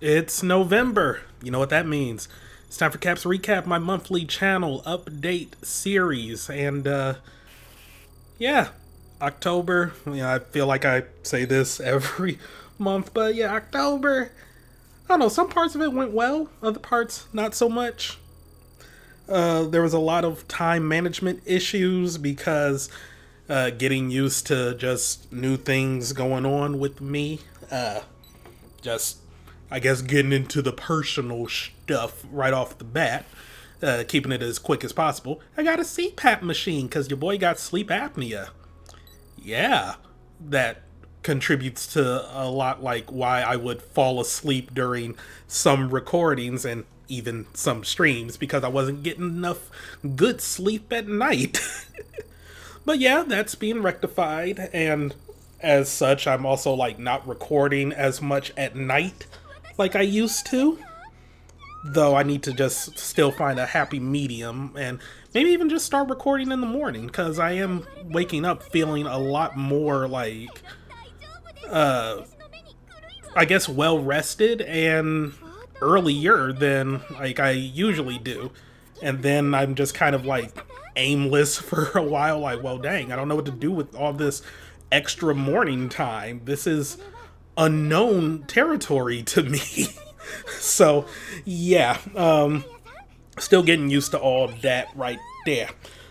It's November. You know what that means. It's time for Caps Recap, my monthly channel update series. And, yeah, October. I feel like I say this every month, but yeah, October. I don't know, some parts of it went well, other parts not so much. There was a lot of time management issues because getting used to just new things going on with me. Just, I guess, getting into the personal stuff right off the bat, keeping it as quick as possible. I got a CPAP machine because your boy got sleep apnea. Yeah, that contributes to a lot, like why I would fall asleep during some recordings and even some streams because I wasn't getting enough good sleep at night. But yeah, that's being rectified, and as such, I'm also like not recording as much at night like I used to. Though I need to just still find a happy medium and maybe even just start recording in the morning because I am waking up feeling a lot more like, I guess, well rested and earlier than like I usually do. And then I'm just kind of like aimless for a while, like, well, dang, I don't know what to do with all this extra morning time. This is unknown territory to me. So, yeah, still getting used to all that right there.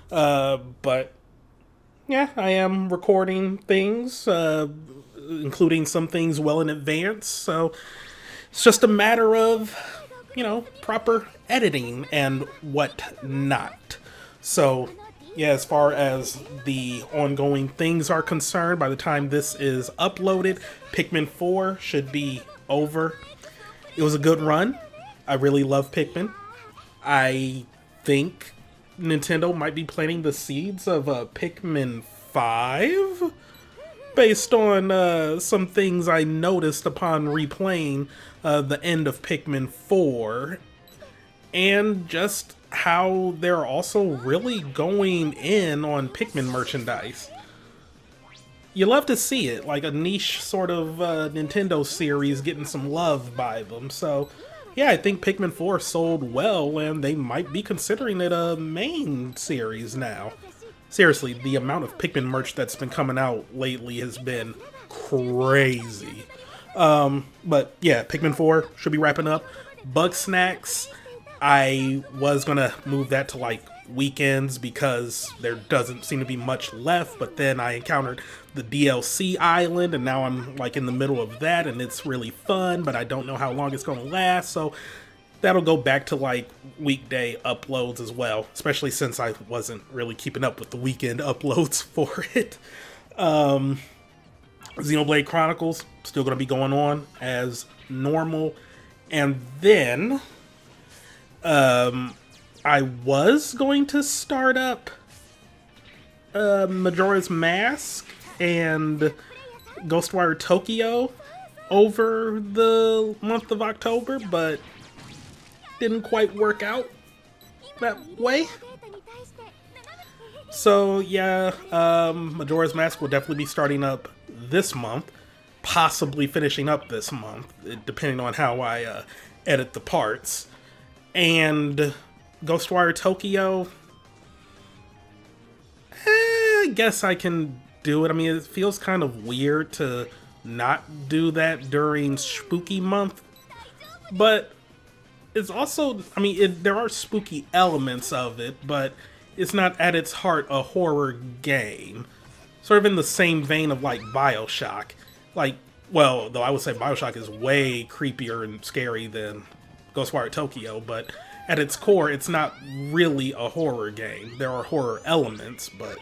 But, yeah, I am recording things, including some things well in advance. So, it's just a matter of, proper editing and whatnot. So, yeah, as far as the ongoing things are concerned, by the time this is uploaded, Pikmin 4 should be over. It was a good run. I really love Pikmin. I think Nintendo might be planting the seeds of Pikmin 5 based on some things I noticed upon replaying the end of Pikmin 4, and just how they're also really going in on Pikmin merchandise. You love to see it, like a niche sort of Nintendo series getting some love by them. So, yeah, I think Pikmin 4 sold well, and they might be considering it a main series now. Seriously, the amount of Pikmin merch that's been coming out lately has been crazy. But yeah, Pikmin 4 should be wrapping up. Bug Snacks, I was gonna move that to like weekends because there doesn't seem to be much left, but then I encountered the DLC island and now I'm like in the middle of that and it's really fun, but I don't know how long it's gonna last, so that'll go back to like weekday uploads as well, especially since I wasn't really keeping up with the weekend uploads for it. Xenoblade Chronicles still gonna be going on as normal, and then I was going to start up Majora's Mask and Ghostwire Tokyo over the month of October, but didn't quite work out that way. So yeah, Majora's Mask will definitely be starting up this month, possibly finishing up this month, depending on how I edit the parts. And Ghostwire Tokyo, I guess I can do it. I mean, it feels kind of weird to not do that during spooky month, but it's also, I mean, there are spooky elements of it, but it's not at its heart a horror game. Sort of in the same vein of like BioShock. Like, well, though I would say BioShock is way creepier and scary than Ghostwire Tokyo, but at its core, it's not really a horror game. There are horror elements, but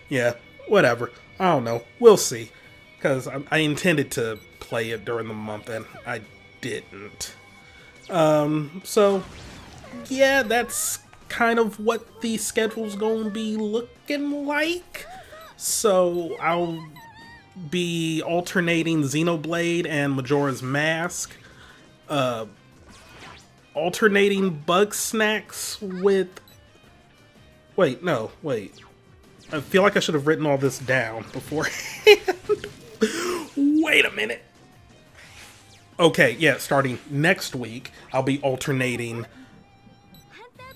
yeah, whatever. I don't know. We'll see. Because I intended to play it during the month, and I didn't. So, yeah, that's kind of what the schedule's going to be looking like. So, I'll be alternating Xenoblade and Majora's Mask. Alternating Bug Snacks with... Wait. I feel like I should have written all this down beforehand. Wait a minute. Okay, yeah, starting next week, I'll be alternating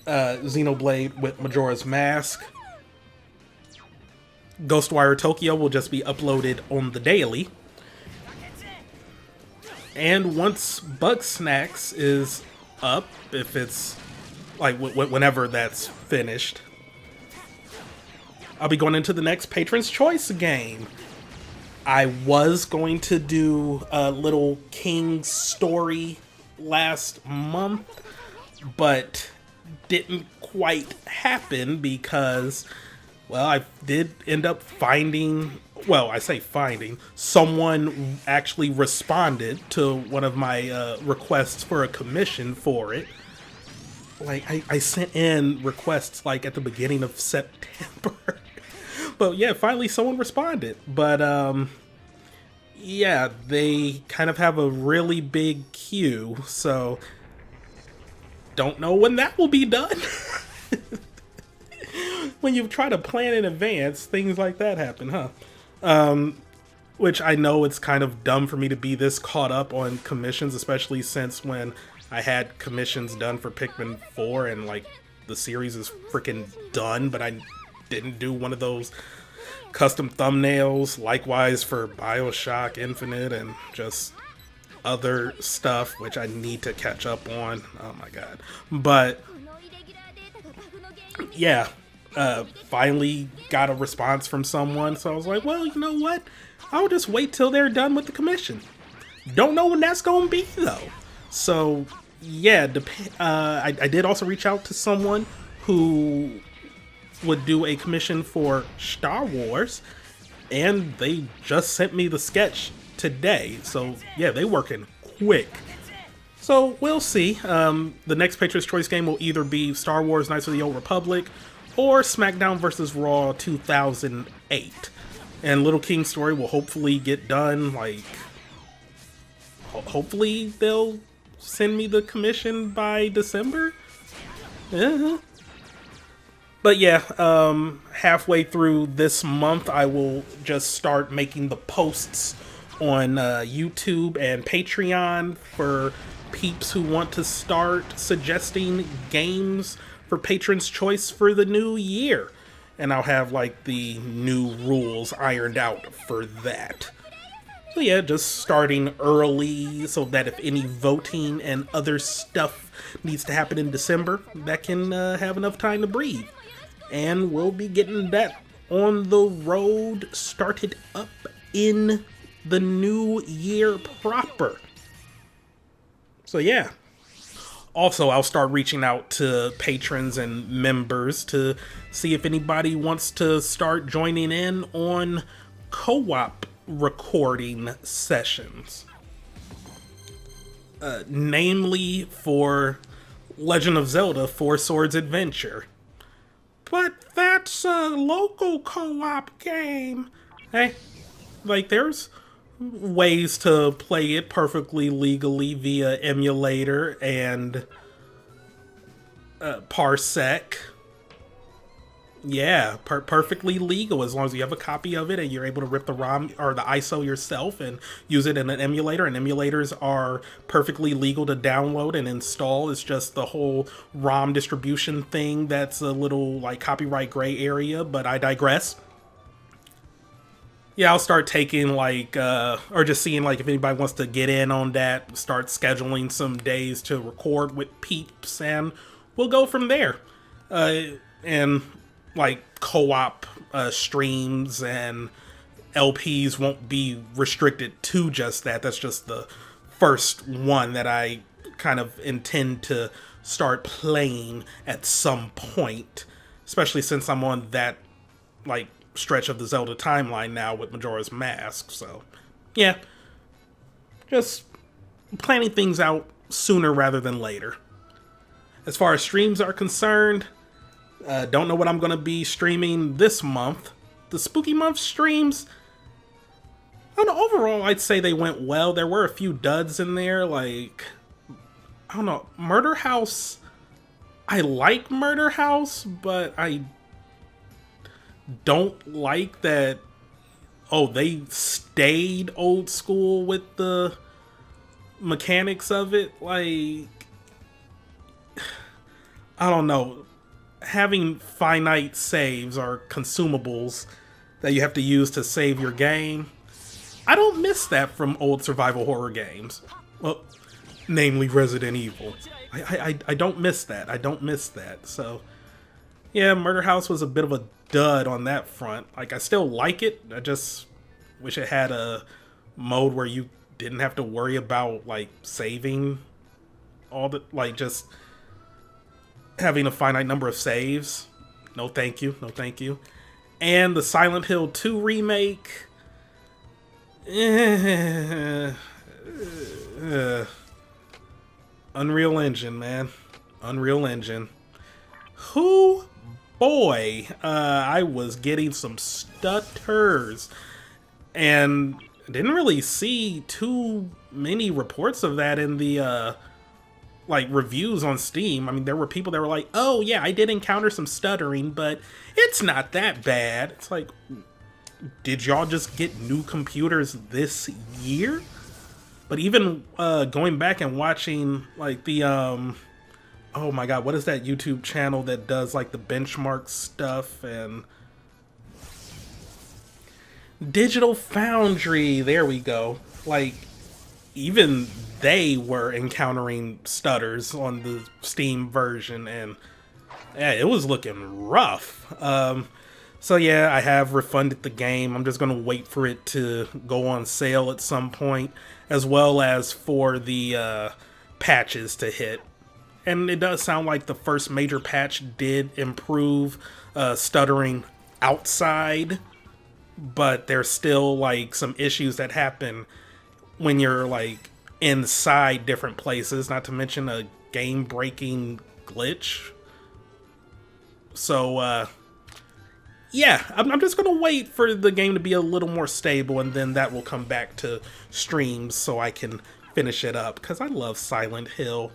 Xenoblade with Majora's Mask. Ghostwire Tokyo will just be uploaded on the daily. And once Bug Snacks is up, if it's like whenever that's finished, I'll be going into the next Patron's Choice game. I was going to do a Little King's Story last month, but didn't quite happen because, well, I did end up finding, well, I say finding, someone actually responded to one of my requests for a commission for it. Like, I sent in requests, like, at the beginning of September. But, yeah, finally someone responded. But, yeah, they kind of have a really big queue, so don't know when that will be done. When you try to plan in advance, things like that happen, huh? Which I know it's kind of dumb for me to be this caught up on commissions, especially since when I had commissions done for Pikmin 4 and like the series is freaking done, but I didn't do one of those custom thumbnails. Likewise for BioShock Infinite and just other stuff, which I need to catch up on. Oh my god. But yeah, finally got a response from someone, so I was like, well, you know what? I'll just wait till they're done with the commission. Don't know when that's gonna be though. So yeah, I did also reach out to someone who would do a commission for Star Wars, and they just sent me the sketch today. So yeah, they working quick. So we'll see. The next Patriots Choice game will either be Star Wars Knights of the Old Republic or SmackDown vs. Raw 2008. And Little King's Story will hopefully get done, like, hopefully they'll send me the commission by December? But yeah, halfway through this month, I will just start making the posts on YouTube and Patreon for peeps who want to start suggesting games for Patron's Choice for the new year. And I'll have like the new rules ironed out for that. So yeah, just starting early so that if any voting and other stuff needs to happen in December, that can have enough time to breathe. And we'll be getting that on the road, started up in the new year proper. So yeah. Also, I'll start reaching out to patrons and members to see if anybody wants to start joining in on co-op recording sessions. Namely for Legend of Zelda 4 Swords Adventure. But that's a local co-op game. Hey, like there's ways to play it perfectly legally via emulator and parsec. Yeah, perfectly legal as long as you have a copy of it and you're able to rip the ROM or the ISO yourself and use it in an emulator. And emulators are perfectly legal to download and install. It's just the whole ROM distribution thing that's a little like copyright gray area, but I digress. Yeah, I'll start taking like, or just seeing like if anybody wants to get in on that, start scheduling some days to record with peeps, and we'll go from there. And like co-op streams and LPs won't be restricted to just that. That's just the first one that I kind of intend to start playing at some point, especially since I'm on that like stretch of the Zelda timeline now with Majora's Mask. So yeah, just planning things out sooner rather than later. As far as streams are concerned, don't know what I'm going to be streaming this month. The Spooky Month streams, I don't know, overall I'd say they went well. There were a few duds in there, like, I don't know, Murder House. I like Murder House, but I don't like that, oh, they stayed old school with the mechanics of it, like, I don't know, having finite saves or consumables that you have to use to save your game, I don't miss that from old survival horror games. Well, namely Resident Evil. I don't miss that. I don't miss that. So, yeah, Murder House was a bit of a dud on that front. Like, I still like it. I just wish it had a mode where you didn't have to worry about, like, saving all the, like, just having a finite number of saves. No thank you. No thank you. And the Silent Hill 2 remake. Unreal Engine, man. Unreal Engine. Who? Boy, I was getting some stutters. And didn't really see too many reports of that in the, like, reviews on Steam. I mean, there were people that were like, oh, yeah, I did encounter some stuttering, but it's not that bad. It's like, did y'all just get new computers this year? But even going back and watching, like, the, oh my god, what is that YouTube channel that does, like, the benchmark stuff? And Digital Foundry, there we go. Like, even they were encountering stutters on the Steam version, and yeah, it was looking rough. So yeah, I have refunded the game. I'm just going to wait for it to go on sale at some point, as well as for the patches to hit. And it does sound like the first major patch did improve stuttering outside, but there's still, like, some issues that happen when you're, like, inside different places, not to mention a game-breaking glitch. So, yeah, I'm just gonna wait for the game to be a little more stable, and then that will come back to streams so I can finish it up, because I love Silent Hill.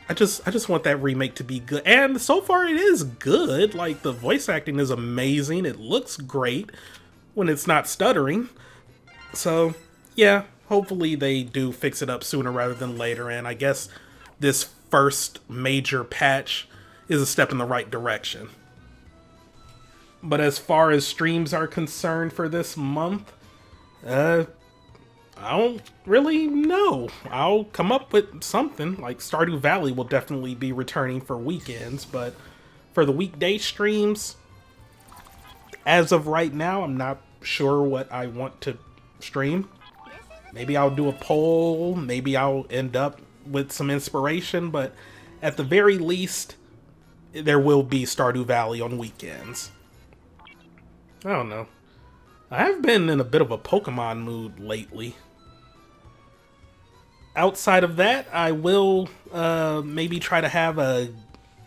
I just want that remake to be good, and so far it is good. Like, the voice acting is amazing, it looks great when it's not stuttering. So, yeah, hopefully they do fix it up sooner rather than later, and I guess this first major patch is a step in the right direction. But as far as streams are concerned for this month, I don't really know. I'll come up with something. Like, Stardew Valley will definitely be returning for weekends, but for the weekday streams, as of right now, I'm not sure what I want to stream. Maybe I'll do a poll, maybe I'll end up with some inspiration, but at the very least, there will be Stardew Valley on weekends. I don't know. I have been in a bit of a Pokemon mood lately. Outside of that, I will maybe try to have a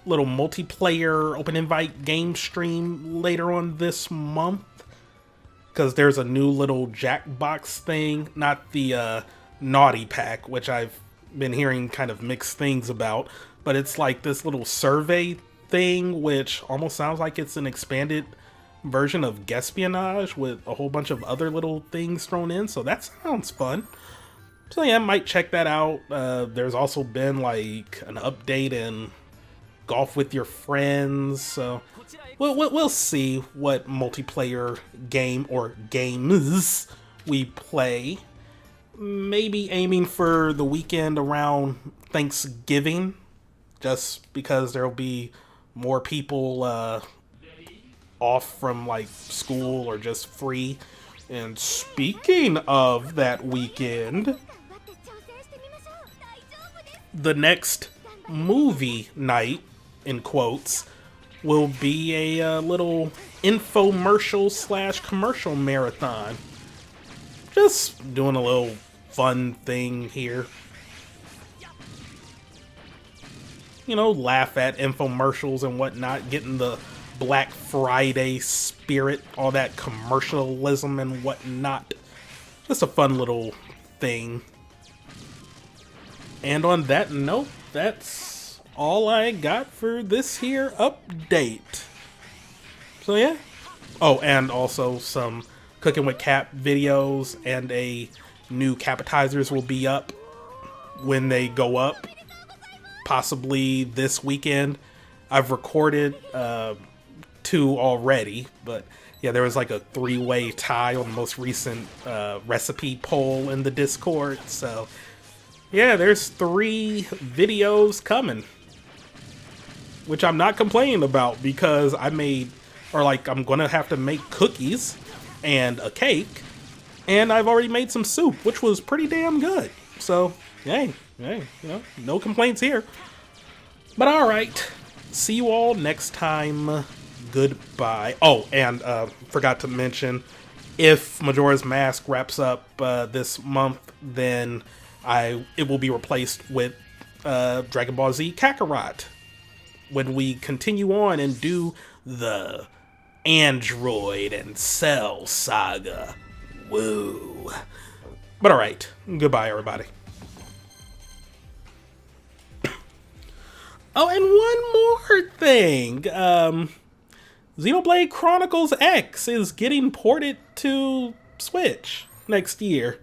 little multiplayer open invite game stream later on this month, because there's a new little Jackbox thing, not the Naughty Pack, which I've been hearing kind of mixed things about, but it's like this little survey thing, which almost sounds like it's an expanded version of Guespionage with a whole bunch of other little things thrown in, so that sounds fun. So yeah, I might check that out. There's also been, like, an update in Golf with Your Friends, so we'll see what multiplayer game or games we play. Maybe aiming for the weekend around Thanksgiving, just because there'll be more people off from, like, school or just free. And speaking of that weekend, the next movie night, in quotes, will be a little infomercial / commercial marathon. Just doing a little fun thing here. You know, laugh at infomercials and whatnot, getting the Black Friday spirit, all that commercialism and whatnot. Just a fun little thing. And on that note, that's all I got for this here update. So yeah. Oh, and also some Cooking with Cap videos and a new Capitizers will be up when they go up, possibly this weekend. I've recorded 2 already, but yeah, there was like a 3-way tie on the most recent recipe poll in the Discord. So yeah, there's 3 videos coming, which I'm not complaining about because I made, or like I'm gonna have to make cookies and a cake, and I've already made some soup, which was pretty damn good. So hey, you know, no complaints here. But all right, see you all next time. Goodbye. Oh, and forgot to mention, if Majora's Mask wraps up this month, then it will be replaced with Dragon Ball Z Kakarot when we continue on and do the Android and Cell saga. Woo. But alright, goodbye everybody. Oh, and one more thing. Xenoblade Chronicles X is getting ported to Switch next year.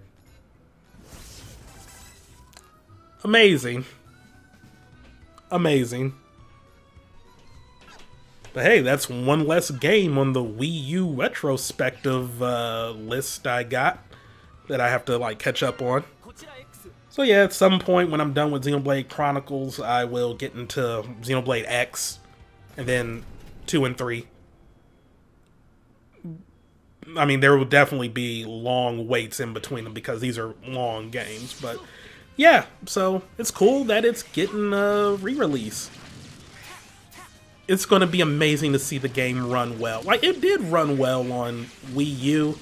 Amazing. Amazing. But hey, that's one less game on the Wii U retrospective list I got that I have to like catch up on. So yeah, at some point when I'm done with Xenoblade Chronicles, I will get into Xenoblade X, and then 2 and 3. I mean, there will definitely be long waits in between them because these are long games, but yeah, so it's cool that it's getting a re-release. It's going to be amazing to see the game run well. Like, it did run well on Wii U.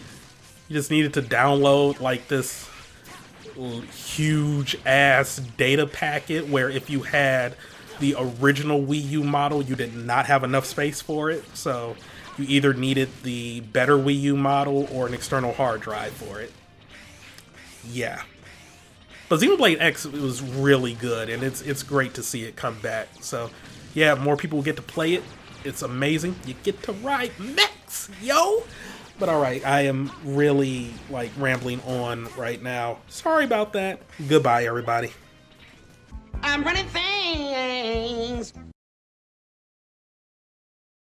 You just needed to download, like, this huge-ass data packet where if you had the original Wii U model, you did not have enough space for it. So you either needed the better Wii U model or an external hard drive for it. Yeah. But Xenoblade X was really good, and it's great to see it come back. So yeah, more people get to play it. It's amazing. You get to ride mechs, yo! But alright, I am really, like, rambling on right now. Sorry about that. Goodbye, everybody. I'm running things!